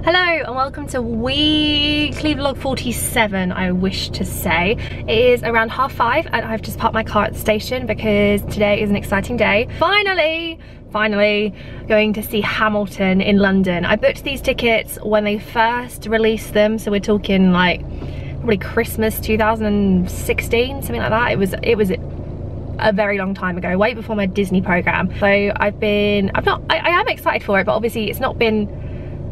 Hello and welcome to weekly vlog 47, I wish to say. It is around 5:30 and I've just parked my car at the station because today is an exciting day. Finally going to see Hamilton in London. I booked these tickets when they first released them, so we're talking like probably Christmas 2016, something like that. It was a very long time ago, way before my Disney program. So I am excited for it, but obviously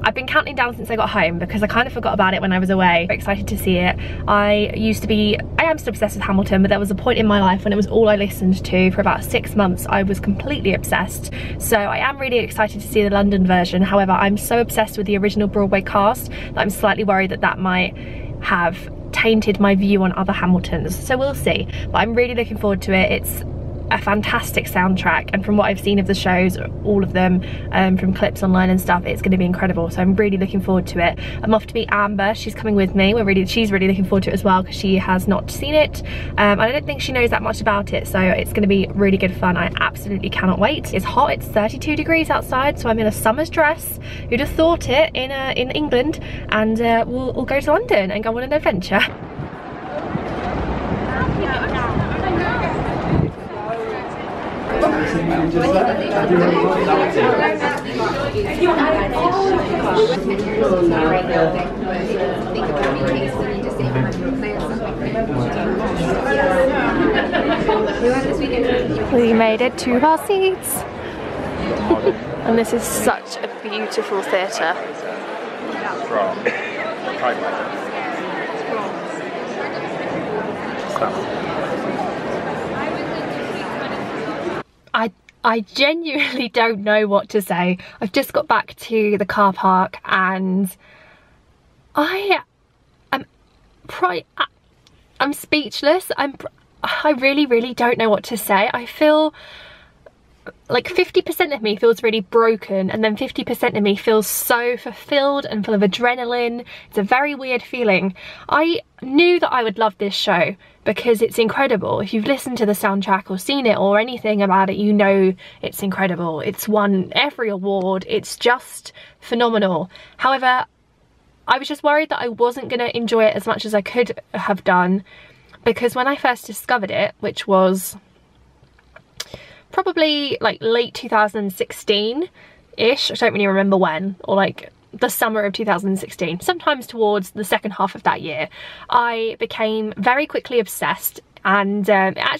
I've been counting down since I got home because I kind of forgot about it when I was away. I'm excited to see it. I am still obsessed with Hamilton, but there was a point in my life when it was all I listened to for about 6 months. I was completely obsessed. So I am really excited to see the London version. However, I'm so obsessed with the original Broadway cast that I'm slightly worried that that might have tainted my view on other Hamiltons. So we'll see. But I'm really looking forward to it. It's a fantastic soundtrack, and from what I've seen of the shows, all of them, from clips online and stuff, it's going to be incredible. So I'm really looking forward to it. I'm off to meet Amber. She's coming with me. She's really looking forward to it as well because she has not seen it, and I don't think she knows that much about it, so it's going to be really good fun. I absolutely cannot wait. It's hot. It's 32 degrees outside, so I'm in a summer's dress. Who'd have thought it in England? And we'll go to London and go on an adventure. We made it to our seats. And this is such a beautiful theatre. I genuinely don't know what to say. I've just got back to the car park and I'm speechless. I really don't know what to say. I feel like 50% of me feels really broken, and then 50% of me feels so fulfilled and full of adrenaline. It's a very weird feeling. I knew that I would love this show because it's incredible. If you've listened to the soundtrack or seen it or anything about it, you know it's incredible. It's won every award. It's just phenomenal. However, I was just worried that I wasn't going to enjoy it as much as I could have done, because when I first discovered it, which was probably like late 2016-ish, I don't really remember when, or like the summer of 2016, sometimes towards the second half of that year, I became very quickly obsessed. And I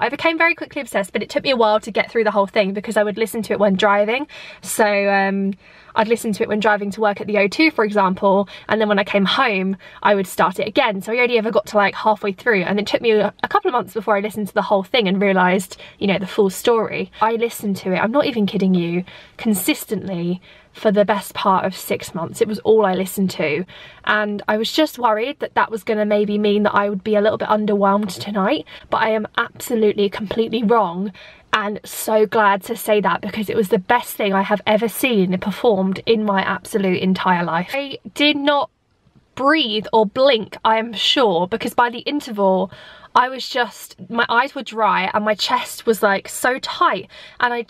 became very quickly obsessed, but it took me a while to get through the whole thing because I would listen to it when driving. So I'd listen to it when driving to work at the O2, for example, and then when I came home, I would start it again. So I only ever got to like halfway through, and it took me a couple of months before I listened to the whole thing and realised, you know, the full story. I listened to it, I'm not even kidding you, consistently for the best part of 6 months. It was all I listened to, and I was just worried that that was going to maybe mean that I would be a little bit underwhelmed tonight, but I am absolutely completely wrong, and so glad to say that because it was the best thing I have ever seen performed in my absolute entire life. I did not breathe or blink, I am sure, because by the interval I was just, my eyes were dry and my chest was like so tight, and I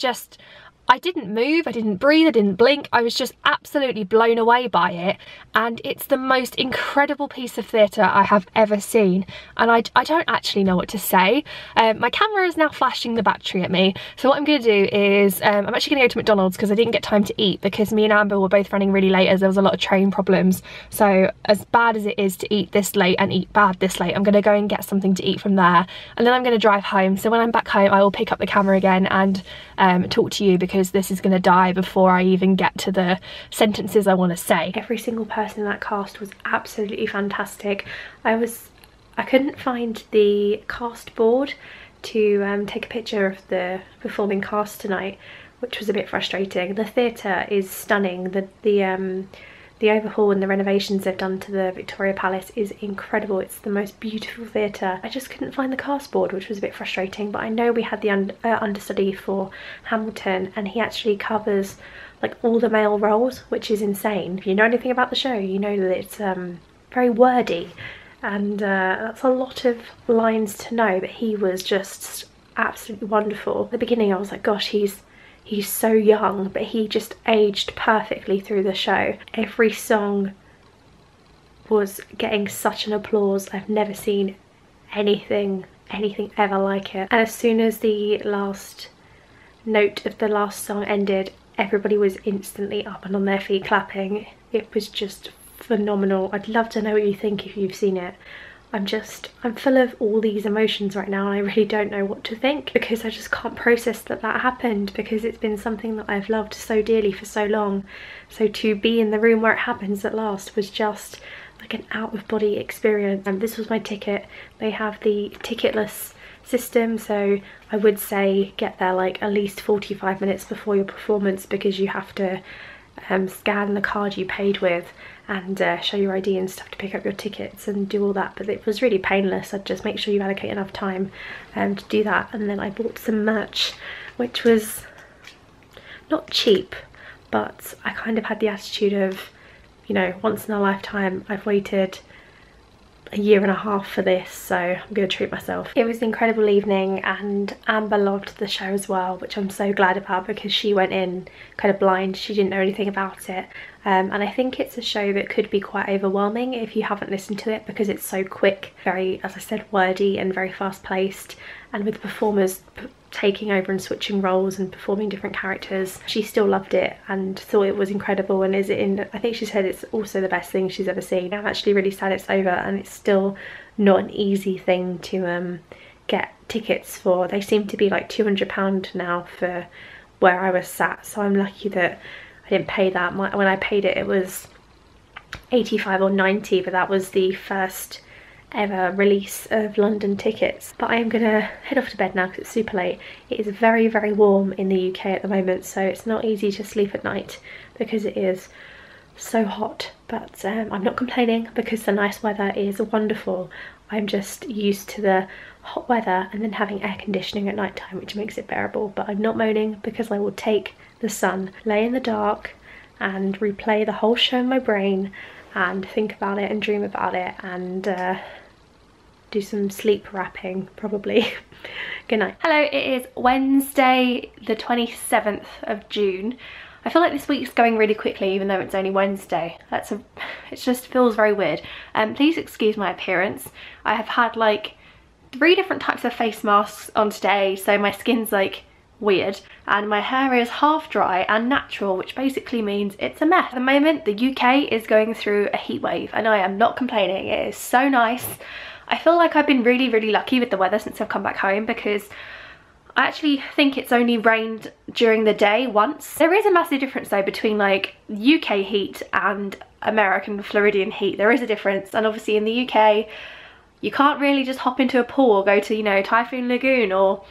didn't move, I didn't breathe, I didn't blink. I was just absolutely blown away by it, and it's the most incredible piece of theatre I have ever seen, and I don't actually know what to say. My camera is now flashing the battery at me, so what I'm going to do is I'm actually going to go to McDonald's because I didn't get time to eat because me and Amber were both running really late as there was a lot of train problems. So as bad as it is to eat this late and eat bad this late, I'm going to go and get something to eat from there, and then I'm going to drive home. So when I'm back home, I will pick up the camera again and talk to you, because this is going to die before I even get to the sentences I want to say. Every single person in that cast was absolutely fantastic. I couldn't find the cast board to take a picture of the performing cast tonight, which was a bit frustrating. The theatre is stunning. The overhaul and the renovations they've done to the Victoria Palace is incredible. It's the most beautiful theatre. I just couldn't find the cast board, which was a bit frustrating, but I know we had the understudy for Hamilton, and he actually covers like all the male roles, which is insane. If you know anything about the show, you know that it's very wordy, and that's a lot of lines to know, but he was just absolutely wonderful. At the beginning I was like, gosh, he's He's so young, but he just aged perfectly through the show. Every song was getting such an applause. I've never seen anything ever like it. And as soon as the last note of the last song ended, everybody was instantly up and on their feet clapping. It was just phenomenal. I'd love to know what you think if you've seen it. I'm full of all these emotions right now, and I really don't know what to think, because I just can't process that happened, because it's been something that I've loved so dearly for so long. So to be in the room where it happens at last was just like an out-of-body experience. And this was my ticket. They have the ticketless system, so I would say get there like at least 45 minutes before your performance, because you have to scan the card you paid with and show your ID and stuff to pick up your tickets and do all that. But it was really painless. I'd just make sure you allocate enough time to do that. And then I bought some merch, which was not cheap, but I kind of had the attitude of, you know, once in a lifetime. I've waited a year and a half for this, so I'm gonna treat myself. It was an incredible evening, and Amber loved the show as well, which I'm so glad about, because she went in kind of blind. She didn't know anything about it, and I think it's a show that could be quite overwhelming if you haven't listened to it, because it's so quick, very, as I said, wordy and very fast paced, and with the performers taking over and switching roles and performing different characters. She still loved it and thought it was incredible, and is in, I think she said it's also the best thing she's ever seen. I'm actually really sad it's over, and it's still not an easy thing to get tickets for. They seem to be like £200 now for where I was sat, so I'm lucky that I didn't pay that. When I paid it, it was 85 or 90, but that was the first ever release of London tickets. But I am gonna head off to bed now because it's super late. It is very, very warm in the UK at the moment, so it's not easy to sleep at night because it is so hot. But I'm not complaining, because the nice weather is wonderful. I'm just used to the hot weather and then having air conditioning at night time, which makes it bearable. But I'm not moaning, because I will take the sun, lay in the dark and replay the whole show in my brain and think about it and dream about it, and do some sleep rapping probably. Good night. Hello, it is Wednesday the 27th of June. I feel like this week's going really quickly even though it's only Wednesday. It just feels very weird. Please excuse my appearance. I have had like 3 different types of face masks on today, so my skin's like weird, and my hair is half dry and natural, which basically means it's a mess. At the moment, the UK is going through a heat wave, and I am not complaining. It is so nice. I feel like I've been really, really lucky with the weather since I've come back home, because I actually think it's only rained during the day once. There is a massive difference though between like UK heat and American Floridian heat. There is a difference, and obviously in the UK you can't really just hop into a pool or go to, you know, Typhoon Lagoon, or,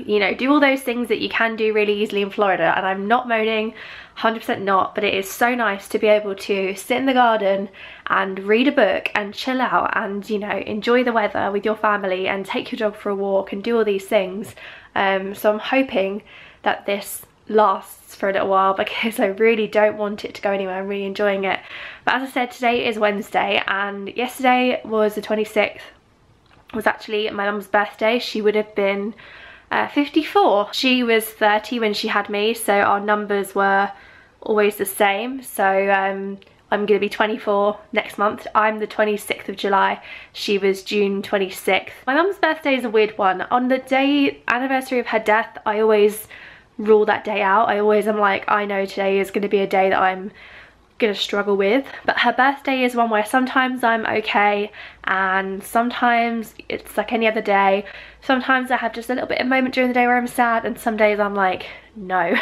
you know, do all those things that you can do really easily in Florida. And I'm not moaning, 100% not, but it is so nice to be able to sit in the garden and read a book and chill out and, you know, enjoy the weather with your family and take your dog for a walk and do all these things. So I'm hoping that this lasts for a little while, because I really don't want it to go anywhere. I'm really enjoying it. But as I said, today is Wednesday, and yesterday was the 26th. It was actually my mum's birthday. She would have been 54. She was 30 when she had me, so our numbers were always the same. So I'm going to be 24 next month. I'm the 26th of July. She was June 26th. My mum's birthday is a weird one. On the anniversary of her death, I always rule that day out. I always am like, I know today is going to be a day that I'm gonna struggle with. But her birthday is one where sometimes I'm okay and sometimes it's like any other day. Sometimes I have just a little bit of moment during the day where I'm sad, and some days I'm like, no.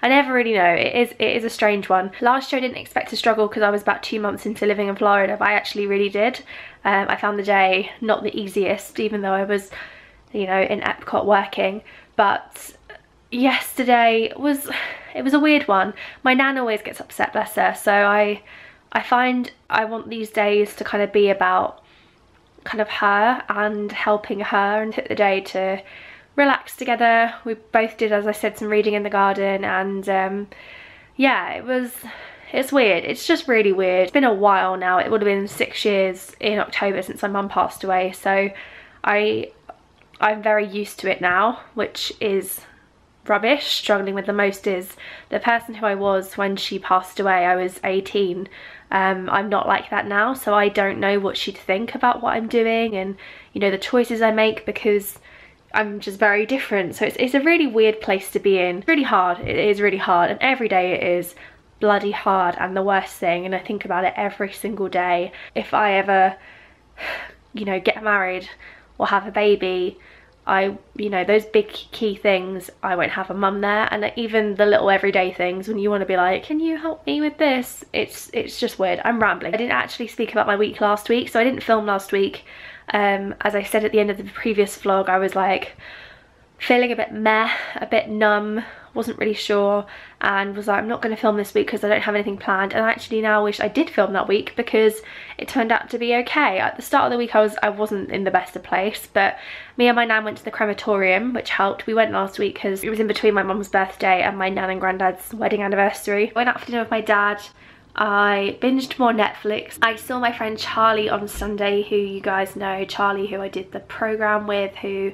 I never really know. It is a strange one. Last year I didn't expect to struggle because I was about 2 months into living in Florida, but I actually really did. I found the day not the easiest, even though I was, you know, in Epcot working. But yesterday was a weird one. My nan always gets upset, bless her, so I find I want these days to kind of be about kind of her and helping her, and took the day to relax together. We both did, as I said, some reading in the garden, and yeah, it's weird. It's just really weird. It's been a while now. It would have been 6 years in October since my mum passed away, so I'm very used to it now, which is rubbish. Struggling with the most is the person who I was when she passed away. I was 18. I'm not like that now, so I don't know what she'd think about what I'm doing and, you know, the choices I make, because I'm just very different. So it's a really weird place to be in. It's really hard. It is really hard, and every day it is bloody hard and the worst thing, and I think about it every single day. If I ever, you know, get married or have a baby, you know, those big key things, I won't have a mum there. And even the little everyday things, when you want to be like, can you help me with this, it's just weird. I'm rambling. I didn't actually speak about my week last week, so I didn't film last week. As I said at the end of the previous vlog, I was like feeling a bit meh, a bit numb, wasn't really sure, and was like, I'm not going to film this week because I don't have anything planned. And I actually now wish I did film that week, because it turned out to be okay. At the start of the week I wasn't in the best of place, but me and my nan went to the crematorium, which helped. We went last week because it was in between my mum's birthday and my nan and granddad's wedding anniversary. I went out for dinner with my dad. I binged more Netflix. I saw my friend Charlie on Sunday, who you guys know, Charlie, who I did the programme with, who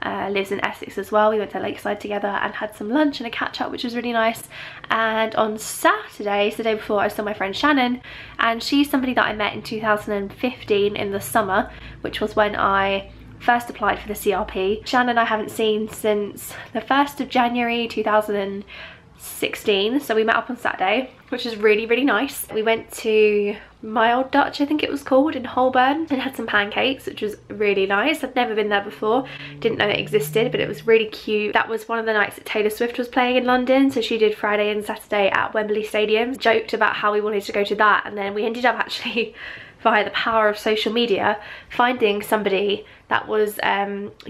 lives in Essex as well. We went to Lakeside together and had some lunch and a catch up, which was really nice. And on Saturday, so the day before, I saw my friend Shannon, and she's somebody that I met in 2015 in the summer, which was when I first applied for the CRP. Shannon I haven't seen since the 1st of January 2016, so we met up on Saturday, which is really, really nice. We went to My Old Dutch, I think it was called, in Holborn, and had some pancakes, which was really nice. I'd never been there before, didn't know it existed, but it was really cute. That was one of the nights that Taylor Swift was playing in London, so she did Friday and Saturday at Wembley Stadium. Joked about how we wanted to go to that, and then we ended up actually, via the power of social media, finding somebody that was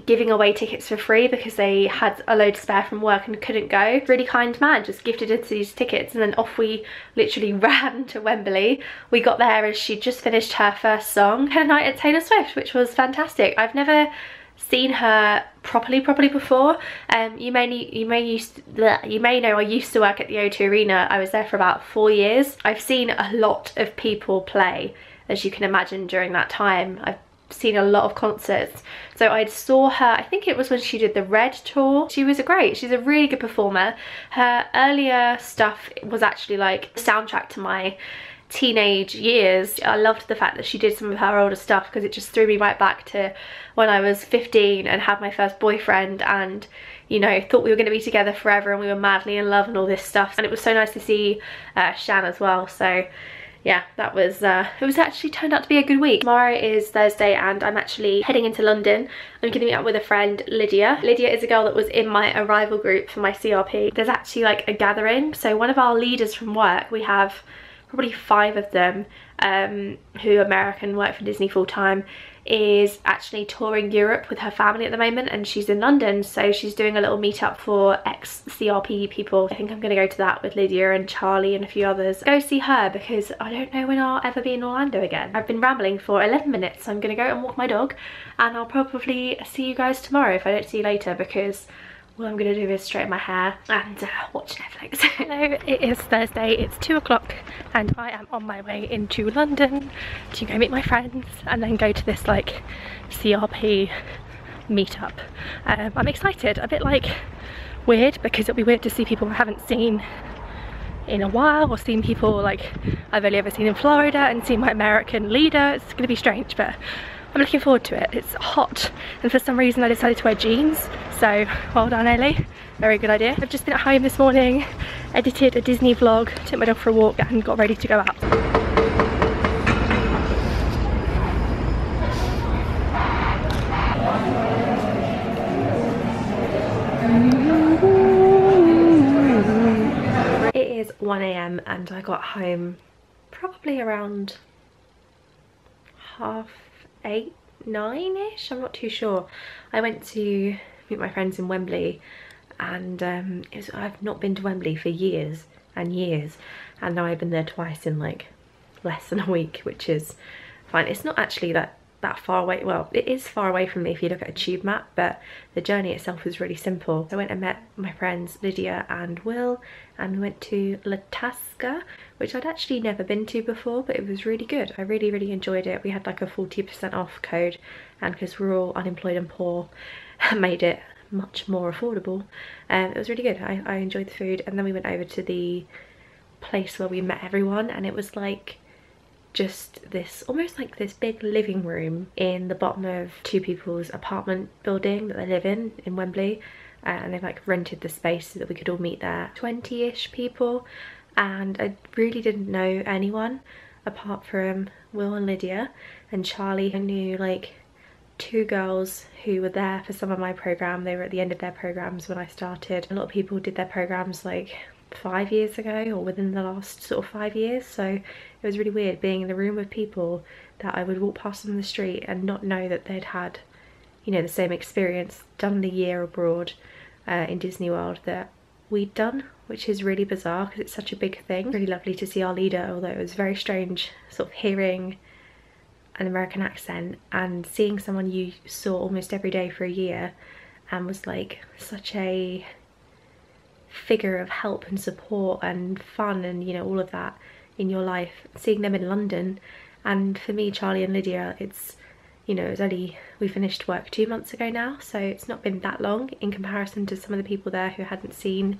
giving away tickets for free because they had a load spare from work and couldn't go. Really kind man, just gifted us these tickets, and then off we literally ran to Wembley. We got there as she just finished her first song, her night at Taylor Swift, which was fantastic. I've never seen her properly before. You may know I used to work at the O2 Arena. I was there for about 4 years. I've seen a lot of people play, as you can imagine, during that time. I've seen a lot of concerts, so I saw her, I think it was when she did the Red tour. She was she's a really good performer. Her earlier stuff was actually like the soundtrack to my teenage years. I loved the fact that she did some of her older stuff, because it just threw me right back to when I was 15 and had my first boyfriend, and, you know, thought we were going to be together forever and we were madly in love and all this stuff. And it was so nice to see Shan as well. So yeah, that was, it was actually turned out to be a good week. Tomorrow is Thursday and I'm actually heading into London. I'm going to meet up with a friend, Lydia. Lydia is a girl that was in my arrival group for my CRP. There's actually like a gathering. So one of our leaders from work, we have probably 5 of them who are American, work for Disney full time, is actually touring Europe with her family at the moment, and she's in London, so she's doing a little meetup for ex-CRP people. I think I'm gonna go to that with Lydia and Charlie and a few others. Go see her, because I don't know when I'll ever be in Orlando again. I've been rambling for 11 minutes, so I'm gonna go and walk my dog, and I'll probably see you guys tomorrow if I don't see you later, because all I'm gonna do is straighten my hair and watch Netflix. Hello, it is Thursday, it's 2 o'clock, and I am on my way into London to go meet my friends and then go to this like CRP meetup. I'm excited, a bit like weird, because it'll be weird to see people I haven't seen in a while, or seen people like I've only ever seen in Florida, and seen my American leader. It's gonna be strange, but I'm looking forward to it. It's hot, and for some reason I decided to wear jeans, so well done, Ellie. Very good idea. I've just been at home this morning, edited a Disney vlog, took my dog for a walk, and got ready to go out. It is 1 AM and I got home probably around 8:30, 9ish, I'm not too sure. I went to meet my friends in Wembley, and I've not been to Wembley for years and years, and now I've been there twice in like less than a week, which is fine. It's not actually that far away. Well, it is far away from me if you look at a tube map, but the journey itself was really simple. I went and met my friends Lydia and Will, and we went to La Tasca, which I'd actually never been to before, but it was really good. I really enjoyed it. We had like a 40% off code, and because we're all unemployed and poor, made it much more affordable. It was really good. I enjoyed the food, and then we went over to the place where we met everyone, and it was like just this, almost like this big living room in the bottom of two people's apartment building that they live in Wembley, and they've like rented the space so that we could all meet there. 20-ish people, and I really didn't know anyone apart from Will and Lydia and Charlie. I knew like 2 girls who were there for some of my program. They were at the end of their programs when I started. A lot of people did their programs like 5 years ago or within the last sort of 5 years, so it was really weird being in the room with people that I would walk past on the street and not know that they'd had, you know, the same experience, done the year abroad in Disney World that we'd done, which is really bizarre because it's such a big thing. Really lovely to see our leader, although it was very strange sort of hearing an American accent and seeing someone you saw almost every day for a year and was like such a figure of help and support and fun and, you know, all of that in your life. Seeing them in London, and for me, Charlie and Lydia, it's, you know, it's only, we finished work 2 months ago now, so it's not been that long in comparison to some of the people there who hadn't seen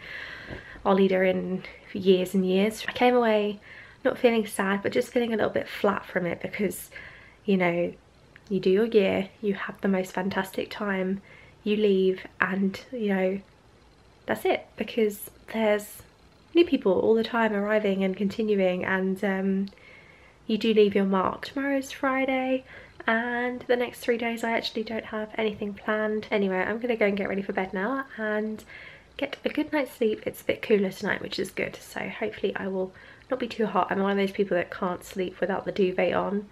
our leader in years and years. I came away not feeling sad, but just feeling a little bit flat from it because, you know, you do your year, you have the most fantastic time, you leave, and, you know, that's it, because there's new people all the time arriving and continuing, and you do leave your mark. Tomorrow's Friday, and the next 3 days I actually don't have anything planned. Anyway, I'm gonna go and get ready for bed now and get a good night's sleep. It's a bit cooler tonight, which is good, so hopefully I will not be too hot. I'm one of those people that can't sleep without the duvet on,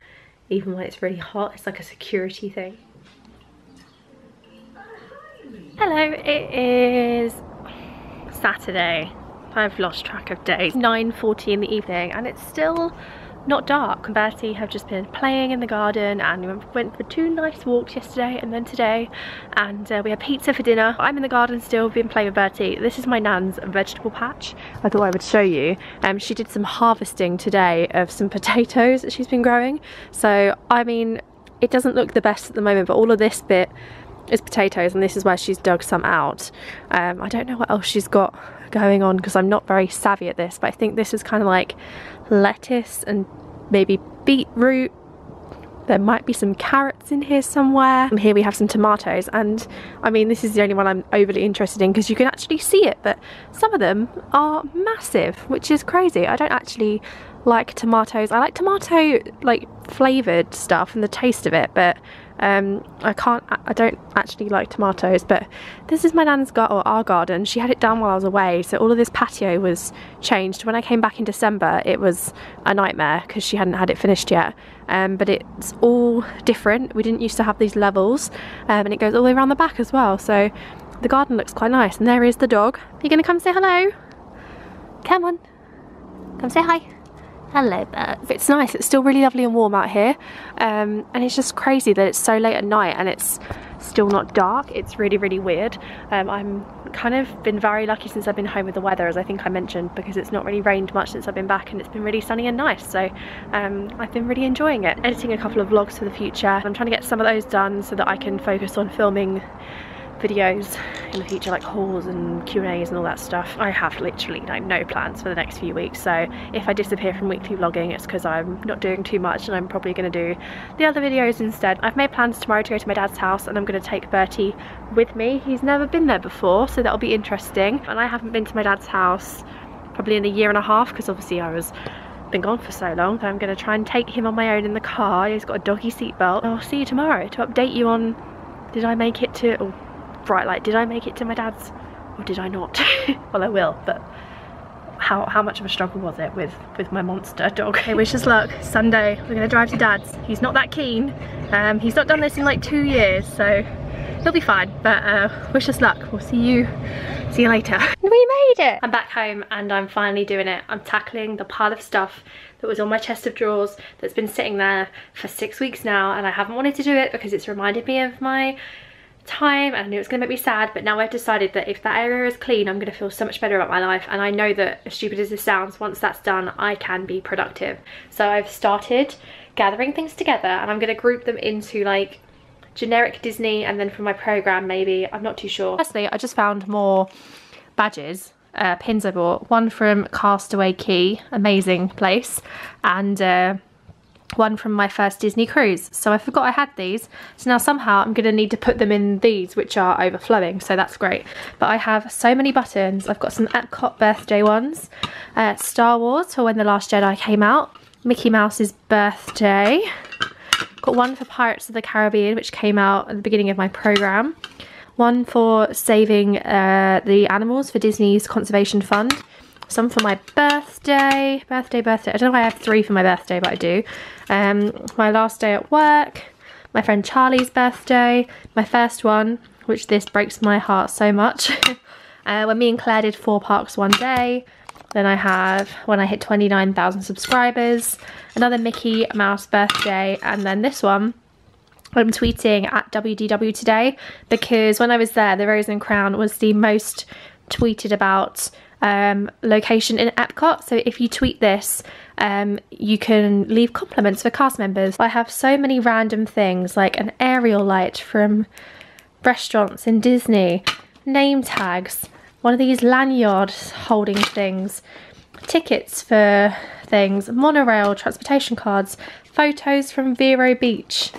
even when it's really hot. It's like a security thing. Hello, it is Saturday. I've lost track of days. 9:40 in the evening and it's still not dark. Bertie have just been playing in the garden, and we went for 2 nice walks yesterday and then today, and we had pizza for dinner. I'm in the garden still, been playing with Bertie. This is my nan's vegetable patch. I thought I would show you. She did some harvesting today of some potatoes that she's been growing. So I mean, it doesn't look the best at the moment, but all of this bit is potatoes, and this is where she's dug some out. I don't know what else she's got going on because I'm not very savvy at this, but I think this is kind of like lettuce and maybe beetroot. There might be some carrots in here somewhere. And here we have some tomatoes, and I mean, this is the only one I'm overly interested in because you can actually see it, but some of them are massive, which is crazy. I don't actually like tomatoes. I like tomato like flavoured stuff and the taste of it, but I don't actually like tomatoes. But this is my nan's our garden. She had it done while I was away, so all of this patio was changed. When I came back in December, it was a nightmare because she hadn't had it finished yet. But it's all different. We didn't used to have these levels, and it goes all the way around the back as well, so the garden looks quite nice. And there is the dog. Are you gonna come say hello? Come on, come say hi. Hello, birds. It's nice. It's still really lovely and warm out here, and it's just crazy that it's so late at night and it's still not dark. It's really, really weird. I'm kind of been very lucky since I've been home with the weather, as I think I mentioned, because it's not really rained much since I've been back, and it's been really sunny and nice, so I've been really enjoying it. Editing a couple of vlogs for the future. I'm trying to get some of those done so that I can focus on filming videos in the future, like hauls and Q&As and all that stuff. I have literally like no plans for the next few weeks, so if I disappear from weekly vlogging, it's because I'm not doing too much, and I'm probably going to do the other videos instead. I've made plans tomorrow to go to my dad's house, and I'm going to take Bertie with me. He's never been there before, so that'll be interesting. And I haven't been to my dad's house probably in a year and a half because obviously been gone for so long. So I'm going to try and take him on my own in the car. He's got a doggy seatbelt. I'll see you tomorrow to update you on did I make it to did I make it to my dad's or did I not? Well, I will, but how much of a struggle was it with my monster dog? Okay, wish us luck. Sunday, we're gonna drive to dad's. He's not that keen. He's not done this in like 2 years, so he'll be fine, but wish us luck. We'll see you later. We made it! I'm back home and I'm finally doing it. I'm tackling the pile of stuff that was on my chest of drawers that's been sitting there for 6 weeks now, and I haven't wanted to do it because it's reminded me of my time, and I knew it was going to make me sad, but now I've decided that if that area is clean, I'm going to feel so much better about my life. And I know that, as stupid as this sounds, once that's done, I can be productive. So I've started gathering things together, and I'm going to group them into like generic Disney, and then from my program maybe, I'm not too sure. Firstly, I just found more badges, pins I bought. One from Castaway Cay, amazing place, and one from my first Disney cruise. So I forgot I had these, so now somehow I'm gonna need to put them in these, which are overflowing, so that's great. But I have so many buttons. I've got some Epcot birthday ones, Star Wars for when The Last Jedi came out, Mickey Mouse's birthday, got one for Pirates of the Caribbean, which came out at the beginning of my program, one for saving the animals for Disney's Conservation Fund, some for my birthday. I don't know why I have 3 for my birthday, but I do. My last day at work, my friend Charlie's birthday, my first one, which this breaks my heart so much, when me and Claire did 4 parks one day. Then I have when I hit 29,000 subscribers, another Mickey Mouse birthday, and then this one I'm tweeting at WDW today, because when I was there, the Rose and Crown was the most tweeted about location in Epcot. So if you tweet this, you can leave compliments for cast members. I have so many random things, like an aerial light from restaurants in Disney, name tags, one of these lanyard holding things, tickets for things, monorail transportation cards, photos from Vero Beach.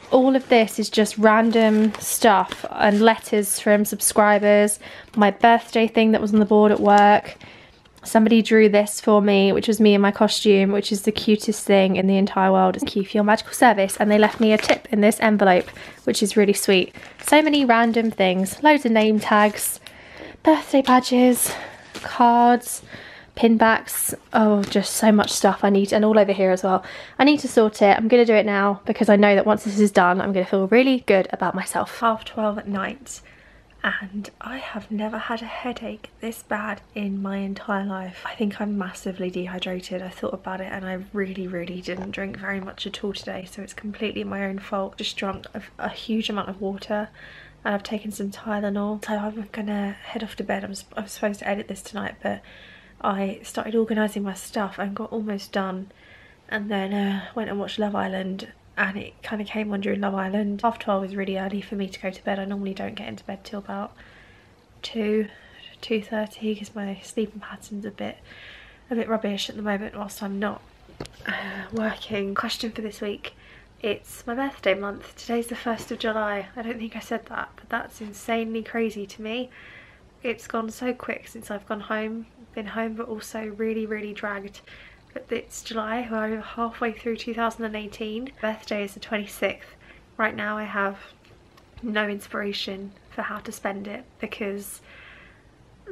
All of this is just random stuff, and letters from subscribers, my birthday thing that was on the board at work. Somebody drew this for me, which was me in my costume, which is the cutest thing in the entire world. Thank you for your magical service. And they left me a tip in this envelope, which is really sweet. So many random things, loads of name tags, birthday badges, cards, pin backs, oh, just so much stuff I need, and all over here as well. I need to sort it. I'm gonna do it now because I know that once this is done, I'm gonna feel really good about myself. 12:30 at night, and I have never had a headache this bad in my entire life. I think I'm massively dehydrated. I thought about it and I really didn't drink very much at all today, so it's completely my own fault. Just drunk a huge amount of water, and I've taken some Tylenol. So I'm gonna head off to bed. I'm supposed to edit this tonight, but I started organising my stuff and got almost done, and then went and watched Love Island, and it kind of came on during Love Island. 12:30 is really early for me to go to bed. I normally don't get into bed till about 2:30 because my sleeping pattern's a bit rubbish at the moment whilst I'm not working. Question for this week: it's my birthday month. Today's the 1st of July. I don't think I said that, but that's insanely crazy to me. It's gone so quick since I've been home, but also really dragged. But it's July, we're halfway through 2018. Birthday is the 26th. Right now I have no inspiration for how to spend it because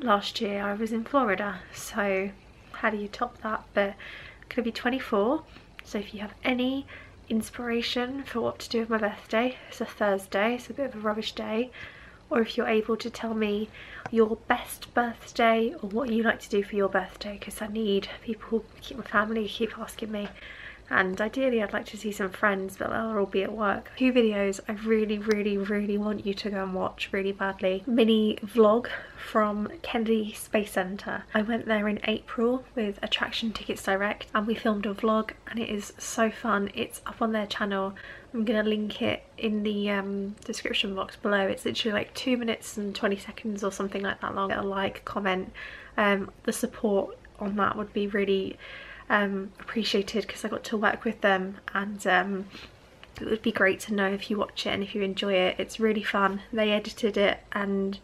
last year I was in Florida, so how do you top that? But I'm gonna be 24, so if you have any inspiration for what to do with my birthday, it's a Thursday, it's a bit of a rubbish day, or if you're able to tell me your best birthday or what you like to do for your birthday, because I need people, my family keep asking me, and ideally I'd like to see some friends, but they'll all be at work. 2 videos I really want you to go and watch really badly. Mini vlog from Kennedy Space Center. I went there in April with Attraction Tickets Direct and we filmed a vlog, and it is so fun. It's up on their channel. I'm gonna link it in the description box below. It's literally like 2 minutes and 20 seconds or something like that long. A like, comment, the support on that would be really appreciated because I got to work with them, and it would be great to know if you watch it and if you enjoy it. It's really fun. They edited it and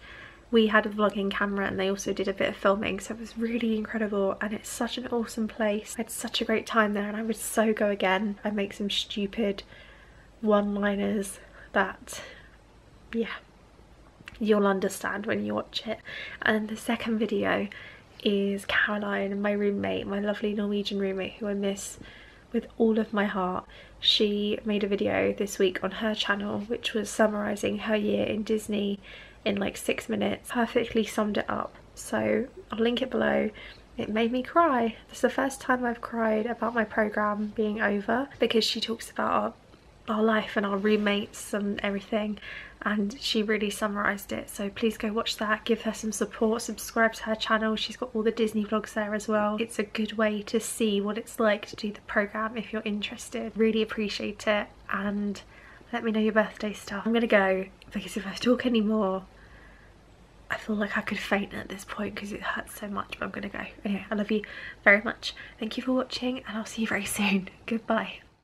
we had a vlogging camera, and they also did a bit of filming, so it was really incredible, and it's such an awesome place. I had such a great time there and I would so go again. I make some stupid one-liners that, yeah, you'll understand when you watch it. And the second video is Caroline, my roommate, my lovely Norwegian roommate who I miss with all of my heart. She made a video this week on her channel which was summarising her year in Disney in like 6 minutes. Perfectly summed it up, so I'll link it below. It made me cry. It's the first time I've cried about my programme being over, because she talks about our life and our roommates and everything, and she really summarised it. So please go watch that, give her some support, subscribe to her channel. She's got all the Disney vlogs there as well. It's a good way to see what it's like to do the programme if you're interested. Really appreciate it, and Let me know your birthday stuff. I'm gonna go because if I talk anymore, I feel like I could faint at this point because it hurts so much, but I'm gonna go. Anyway, I love you very much. Thank you for watching and I'll see you very soon. Goodbye.